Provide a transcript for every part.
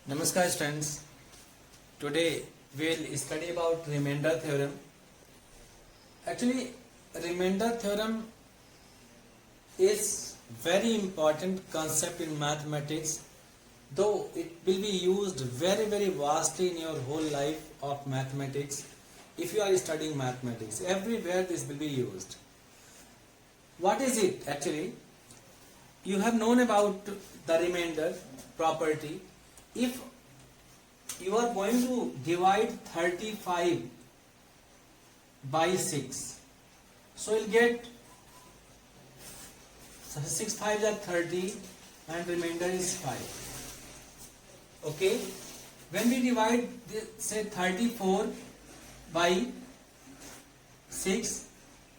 Namaskar students. Today we will study about remainder theorem. Actually, remainder theorem is very important concept in mathematics, though it will be used very vastly in your whole life of mathematics. If you are studying mathematics, everywhere this will be used. What is it actually? You have known about the remainder property. If you are going to divide 35 by 6, so you'll get 6 5s are 30 and remainder is 5. Okay, when we divide say 34 by 6,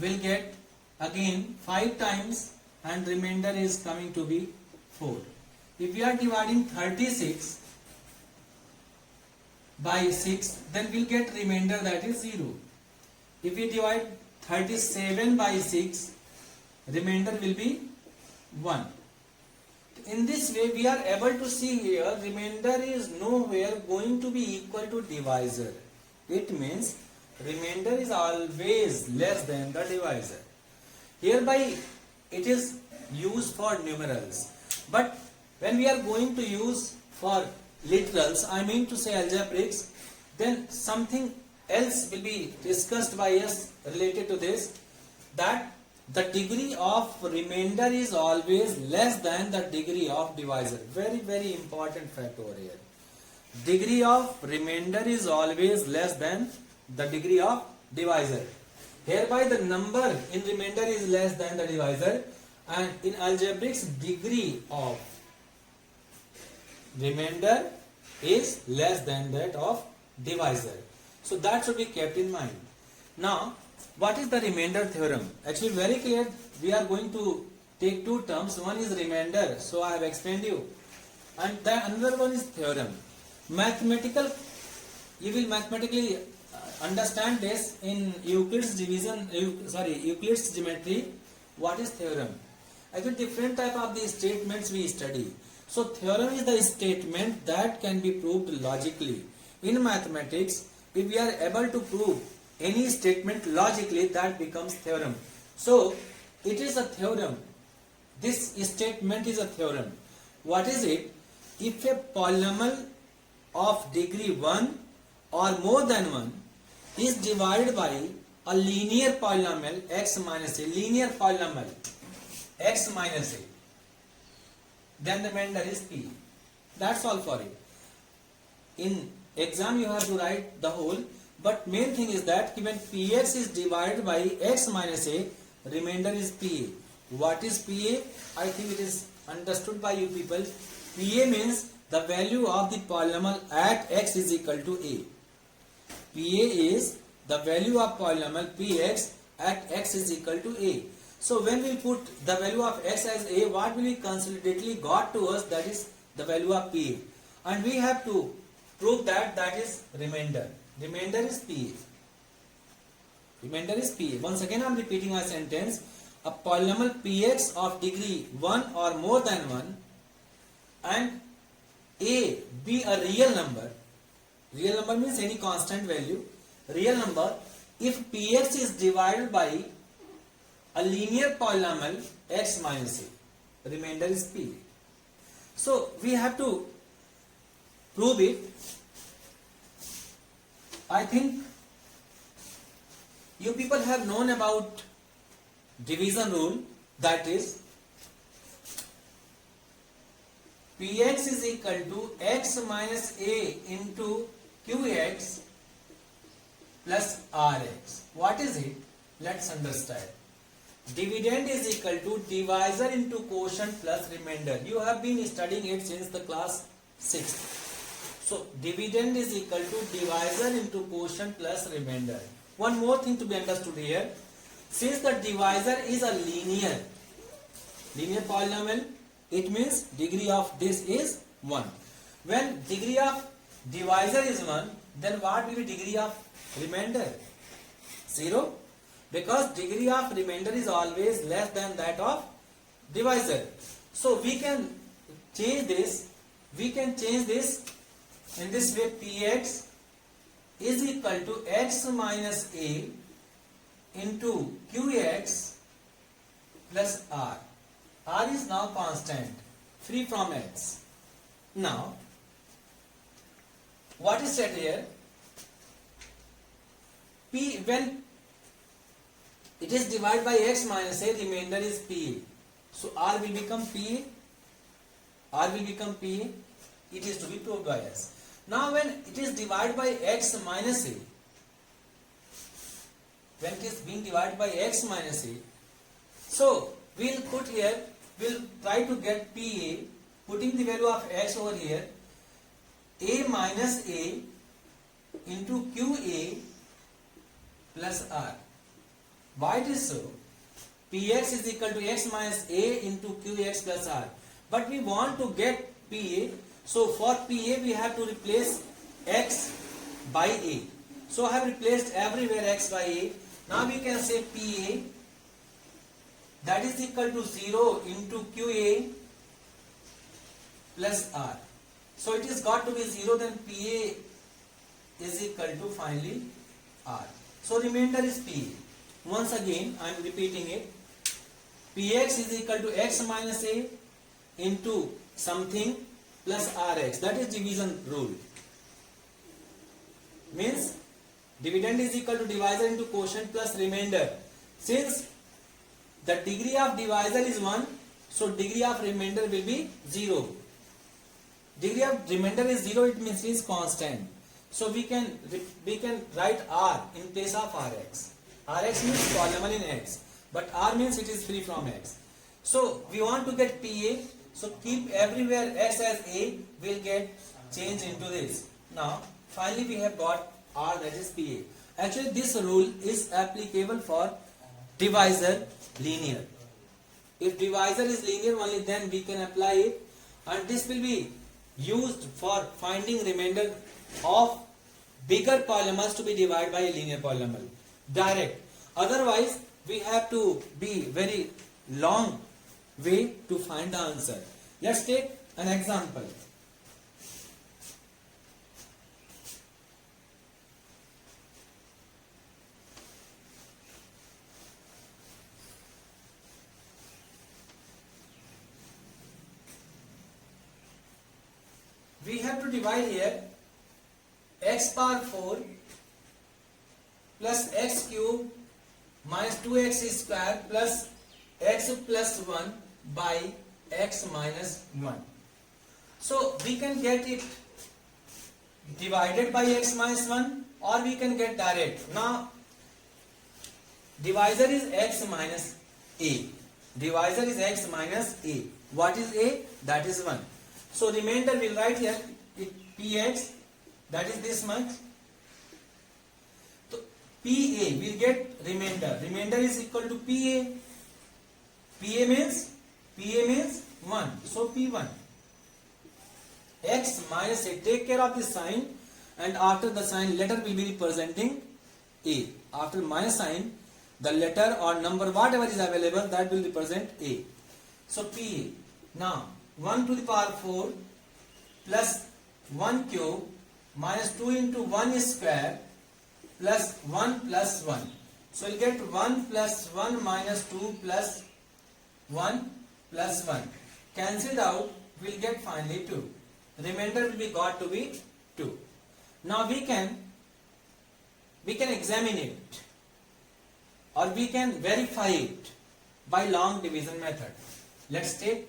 we'll get again 5 times and remainder is coming to be 4. If we are dividing 36 by 6, then we'll get remainder, that is 0. If we divide 37 by 6, remainder will be 1. In this way we are able to see here remainder is nowhere going to be equal to divisor. It means remainder is always less than the divisor. Hereby it is used for numerals, but when we are going to use for literals, I mean to say algebraics, then something else will be discussed by us related to this, that the degree of remainder is always less than the degree of divisor. Very important fact over here. Degree of remainder is always less than the degree of divisor. Hereby the number in remainder is less than the divisor, and in algebraics degree of remainder is less than that of divisor. So that should be kept in mind. Now, what is the remainder theorem? Actually very clear. We are going to take two terms. One is remainder, so I have explained you, and the another one is theorem. You will mathematically understand this in Euclid's Euclid's geometry. What is theorem? Actually different type of these statements we study. So theorem is the statement that can be proved logically. In mathematics, if we are able to prove any statement logically, that becomes theorem. So it is a theorem. This statement is a theorem. What is it? If a polynomial of degree 1 or more than 1 is divided by a linear polynomial x minus a, linear polynomial x minus a, then the remainder is p. That's all for it. In exam you have to write the whole, but main thing is that when px is divided by x minus a, remainder is pa. What is pa? I think it is understood by you people. Pa means the value of the polynomial at x is equal to a. Pa is the value of polynomial px at x is equal to a. So when we put the value of x as a, what will be consolidately got to us? That is the value of p, and we have to prove that is remainder. Remainder is p. Remainder is p. Once again I am repeating my sentence. A polynomial px of degree 1 or more than 1 and a be a real number. Real number means any constant value. Real number if px is divided by a linear polynomial x minus a, remainder is p. So we have to prove it. I think you people have known about division rule, that is px is equal to x minus a into qx plus rx. What is it? Let's understand. Dividend is equal to divisor into quotient plus remainder. You have been studying it since the class 6th. So dividend is equal to divisor into quotient plus remainder. One more thing to be understood here. Since the divisor is a linear polynomial, it means degree of this is 1. When degree of divisor is 1, then what will be degree of remainder? 0. Because degree of remainder is always less than that of divisor. So we can change this In this way, Px is equal to x minus a into Qx plus r. R is now constant, free from x. Now, what is said here? P, when it is divided by x minus a, remainder is Pa. So R will become Pa. R will become Pa. It is to be proved by us. Now when it is divided by x minus a, when it is being divided by x minus a, so we'll put here, we'll try to get Pa, putting the value of x over here, a minus a into Qa plus r. Why it is so? Px is equal to x minus a into Qx plus r. But we want to get Pa. So for Pa we have to replace x by a. So I have replaced everywhere x by a. Now we can say Pa that is equal to 0 into Qa plus r. So it is got to be 0, then Pa is equal to finally r. So remainder is Pa. Once again I am repeating it. Px is equal to x minus a into something plus rx. That is division rule. Means dividend is equal to divisor into quotient plus remainder. Since the degree of divisor is 1, so degree of remainder will be 0. Degree of remainder is 0, it means it is constant. So we can write r in place of rx. Rx means polynomial in x, but r means it is free from x. So we want to get Pa, so keep everywhere x as a, will get changed into this. Now finally we have got r, that is Pa. Actually this rule is applicable for divisor linear. If divisor is linear only, then we can apply it, and this will be used for finding remainder of bigger polynomials to be divided by a linear polynomial direct. Otherwise we have to be very long way to find the answer. Let's take an example. We have to divide here x power 4 plus x cube minus 2x square plus x plus 1 by x minus 1. So we can get it divided by x minus 1, or we can get direct. Now divisor is x minus a. Divisor is x minus a. What is a? That is 1. So remainder we'll write here Px, that is this much. So Pa will get remainder. Remainder is equal to Pa. Pa means 1. So P1. X minus a. Take care of the sign, and after the sign letter will be representing a. After minus sign, the letter or number whatever is available, that will represent a. So Pa. Now 1 to the power 4 plus 1 cube minus 2 into 1 square plus 1 plus 1. So we'll get 1 plus 1 minus 2 plus 1 plus 1. Cancelled out, we'll get finally 2. Remainder will be got to be 2. Now we can examine it, or we can verify it by long division method. Let's take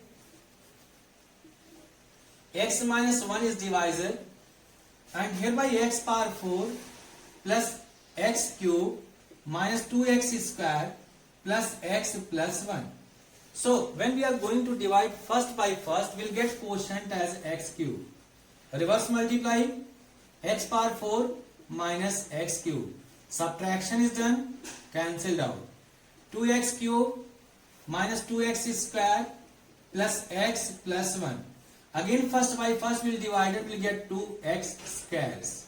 x minus 1 is divisor, and hereby x power 4 plus x cube minus 2x square plus x plus 1. So when we are going to divide first by first, we'll get quotient as x cube. Reverse multiply, x power 4 minus x cube. Subtraction is done, cancelled out. 2x cube minus 2x square plus x plus 1. Again first by first we'll divide it, we'll get 2x squares.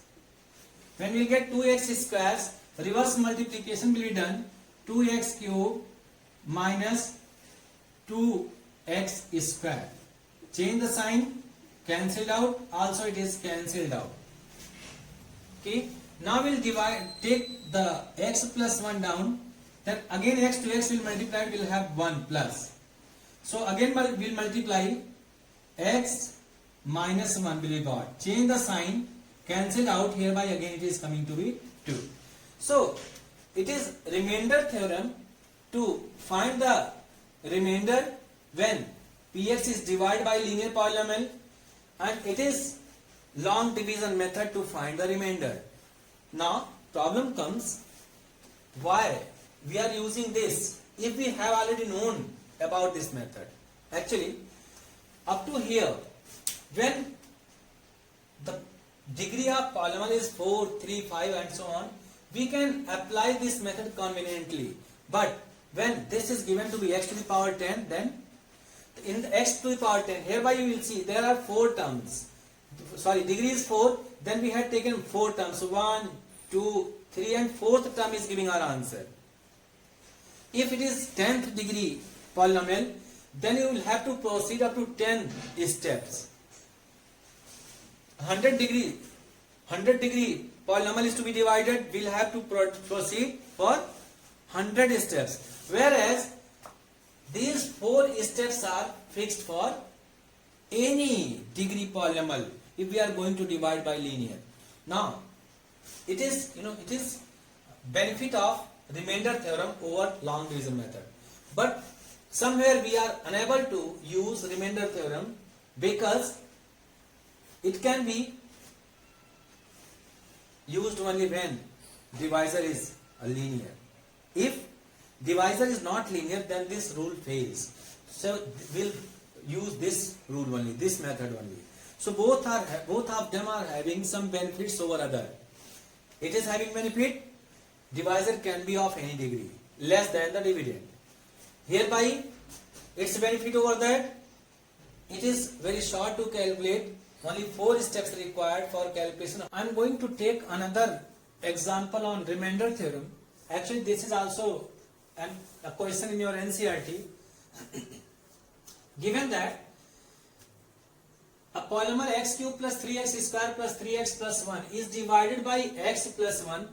When we get 2x squares, reverse multiplication will be done. 2x cube minus 2x square. Change the sign, cancelled out, also it is cancelled out. Okay. Now we'll take the x plus 1 down. Then again x to x will multiply, will have 1 plus. So again we'll multiply x minus 1 will be got. Change the sign, cancel out, hereby again it is coming to be 2. So it is remainder theorem to find the remainder when px is divided by linear polynomial, and it is long division method to find the remainder. Now problem comes, why we are using this if we have already known about this method. Actually, up to here, when the degree of polynomial is 4, 3, 5 and so on, we can apply this method conveniently. But when this is given to be x to the power 10, then in the x to the power 10, hereby you will see there are 4 terms. Sorry, degree is 4, then we had taken 4 terms. So 1, 2, 3 and 4th term is giving our answer. If it is 10th degree polynomial, then you will have to proceed up to 10 steps. 100 degree polynomial is to be divided, we will have to proceed for 100 steps. Whereas these 4 steps are fixed for any degree polynomial if we are going to divide by linear. Now, it is benefit of remainder theorem over long division method. But somewhere we are unable to use remainder theorem because it can be used only when divisor is a linear. If divisor is not linear, then this rule fails. So we'll use this rule only, this method only. So both of them are having some benefits over other. It is having benefit, divisor can be of any degree less than the dividend. Hereby its benefit over that, it is very short to calculate, only 4 steps required for calculation. I am going to take another example on remainder theorem. Actually this is also a question in your NCERT. Given that a polynomial x cube plus 3x square plus 3x plus 1 is divided by x plus 1,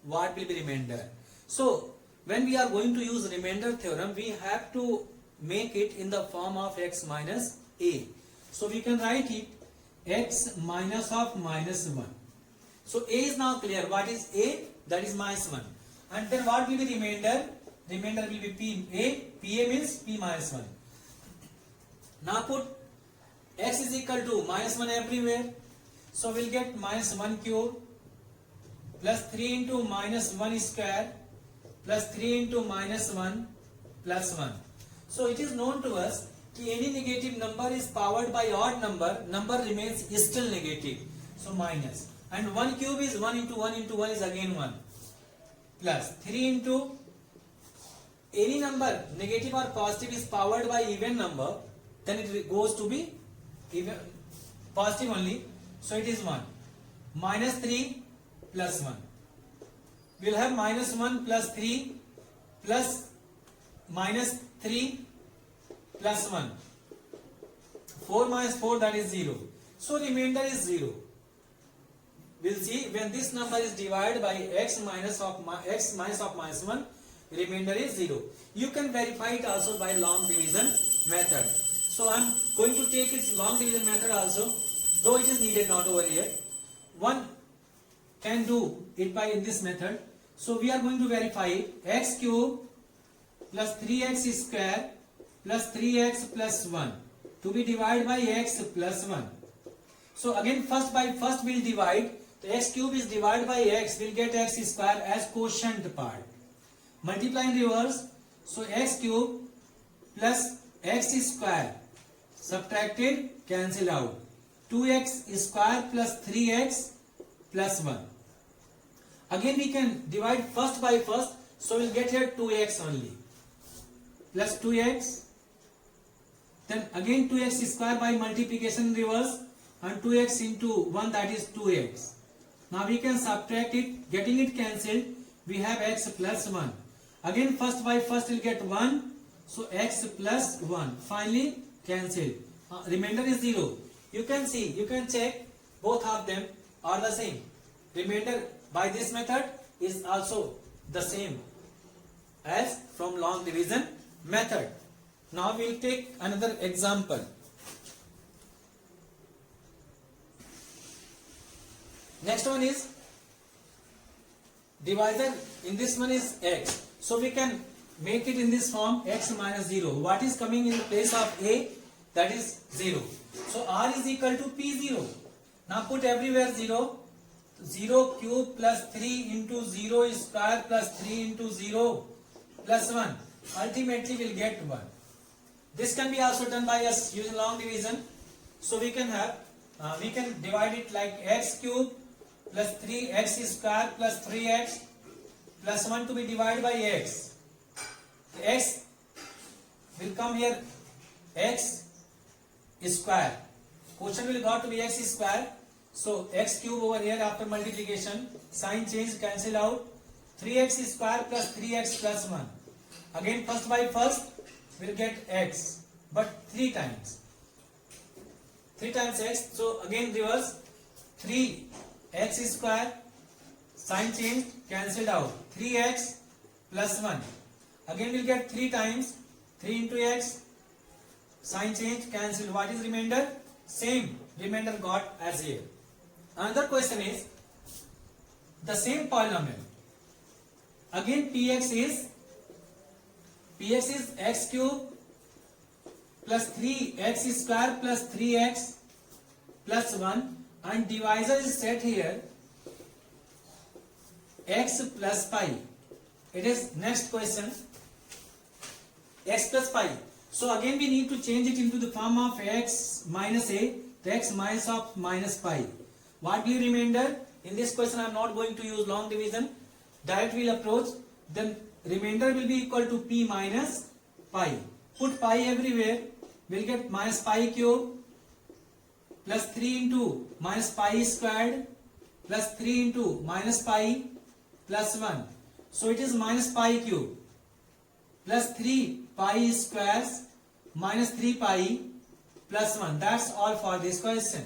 what will be remainder? So when we are going to use remainder theorem, we have to make it in the form of x minus a. So we can write it x minus of minus 1. So a is now clear. What is a? That is minus 1. And then what will be remainder? Remainder will be pa means p minus 1. Now put x is equal to minus 1 everywhere. So we'll get minus 1 cube plus 3 into minus 1 square plus 3 into minus 1 plus 1. So it is known to us that any negative number is powered by odd number remains still negative. So minus. And 1 cube is 1 into 1 into 1 is again 1. Plus 3 into any number negative or positive is powered by even number, then it goes to be even positive only. So it is 1. Minus 3 plus 1. We will have minus 1 plus 3 plus minus 3 plus 1. 4 minus 4, that is 0. So remainder is 0. We will see when this number is divided by x minus of minus 1, remainder is 0. You can verify it also by long division method. So I am going to take its long division method also, though it is needed not over here. One can do it by this method. So we are going to verify it. X cube plus 3x square plus 3x plus 1 to be divided by x plus 1. So again first we will divide. The x cube is divided by x, we will get x square as quotient part. Multiply in reverse. So x cube plus x square subtracted, cancel out. 2x square plus 3x plus 1. Again we can divide first by first, so we will get here 2x only. Plus 2x. Then again 2x square by multiplication in reverse, and 2x into 1, that is 2x. Now we can subtract it, getting it cancelled, we have x plus 1. Again first by first we will get 1, so x plus 1. Finally cancel. Remainder is 0. You can see, you can check, both of them are the same. remainder by this method is also the same as from long division method. Now we will take another example. Next one is divisor. In this one is x, so we can make it in this form, x minus 0. What is coming in the place of a? That is 0. So r is equal to p0. Now put everywhere 0. 0 cube plus 3 into 0 square plus 3 into 0 plus 1. Ultimately we will get 1. This can be also done by us using long division. So we can have, we can divide it like x cube plus 3x square plus 3x plus 1 to be divided by x. The x will come here x square. Quotient will got to be x square. So x cube over here after multiplication, sign change, cancel out. 3x square plus 3x plus 1. Again first by first we'll get x, but 3 times. 3 times x, so again reverse. 3x square, sign change, cancelled out. 3x plus 1. Again we'll get 3 times. 3 into x, sign change, cancel. What is remainder? Same remainder got as here. Another question is the same polynomial. Again px is x cube plus 3x square plus 3x plus 1, and divisor is set here x plus pi. It is next question, x plus pi. So again we need to change it into the form of x minus a, the x minus of minus pi. What will remainder? In this question I am not going to use long division. Direct will approach. Then remainder will be equal to p minus pi. Put pi everywhere. We'll get minus pi cube plus 3 into minus pi squared plus 3 into minus pi plus 1. So it is minus pi cube plus 3 pi squares minus 3 pi plus 1. That's all for this question.